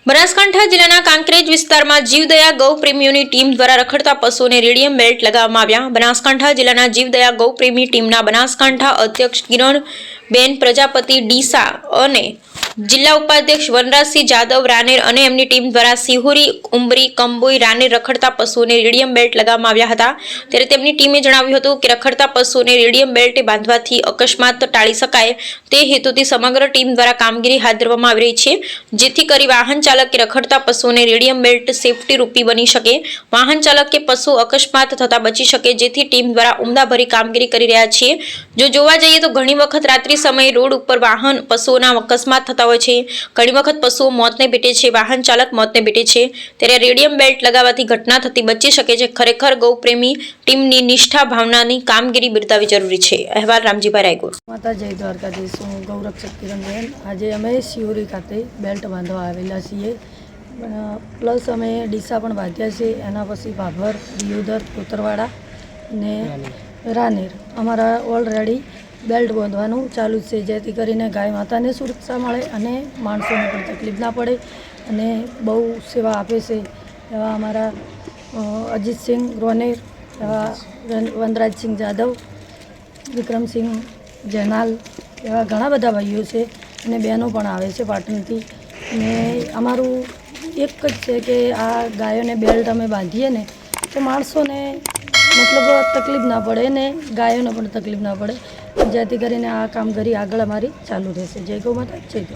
બનાસકાંઠા જિલ્લાના કાંકરેજ વિસ્તારમાં જીવદયા ગૌ પ્રેમીઓની ટીમ દ્વારા રખડતા પશુઓને રેડિયમ બેલ્ટ લગાવવામાં આવ્યા। બનાસકાંઠા જિલ્લાના જીવદયા ગૌ પ્રેમી ટીમના બનાસકાંઠા અધ્યક્ષ કિરણબેન પ્રજાપતિ ડીસા અને જિલ્લા ઉપાધ્યક્ષ વનરાજસિંહ જાદવ રાનેર અને એમની ટીમ દ્વારા સિહોરી, ઉંબરી, કંબોઈ, રાનેર રખડતા પશુઓને રેડિયમ બેલ્ટ લગાવવામાં આવ્યા હતા। ત્યારે તેમની ટીમે જણાવ્યું હતું કે રખડતા પશુઓને રેડિયમ બેલ્ટ બાંધવાથી અકસ્માત ટાળી શકાય તે હેતુથી સમગ્ર ટીમ દ્વારા કામગીરી હાથ ધરવામાં આવી રહી છે, જેથી કરી વાહન ચાલકે રખડતા પશુઓને રેડિયમ બેલ્ટ સેફટી રૂપી બની શકે, વાહન ચાલકે પશુ અકસ્માત થતા બચી શકે, જેથી ટીમ દ્વારા ઉમદાભરી કામગીરી કરી રહ્યા છે। જો જોવા જઈએ તો ઘણી વખત રાત્રિ સમયે રોડ ઉપર વાહન પશુઓના અકસ્માત થતા હોય છે, ઘણી વખત પશુઓ મોતને ભેટે છે, વાહન ચાલક મોતને ભેટે છે, ત્યારે રેડિયમ બેલ્ટ લગાવવાથી ઘટના થતી બચી શકે છે। ખરેખર ગૌ પ્રેમી ટીમની નિષ્ઠા ભાવનાની કામગીરી બિરદાવવી જરૂરી છે। અહેવાલ રામજીભાઈ રાયગોર। માતા જય દ્વારકાધીશ। હું ગૌરક્ષક કિરણબેન। આજે અમે સિહોરી ખાતે બેલ્ટ બાંધવા આવેલા છીએ, પ્લસ અમે ડીસા પણ બાંધ્યા છે, એના પછી ભાભર, દિયોદર, કોતરવાડા ને રાનેર અમારા ઓલરેડી બેલ્ટ બાંધવાનું ચાલુ છે, જેથી કરીને ગાય માતાને સુરક્ષા મળે અને માણસોને પણ તકલીફ ના પડે અને બહુ સેવા આપે છે એવા અમારા અજીતસિંહ રોનેર, એવા વનરાજસિંહ જાદવ, વિક્રમસિંહ જેનાલ, એવા ઘણા બધા ભાઈઓ છે અને બહેનો પણ આવે છે પાટણથી। અને અમારું એક જ છે કે આ ગાયોને બેલ્ટ અમે બાંધીએ ને તો માણસોને મતલબ તકલીફ ના પડે ને ગાયોને પણ તકલીફ ના પડે, જેથી કરીને આ કામગીરી આગળ અમારી ચાલુ રહેશે। જય ગૌ માતા, જય દ્વારકા।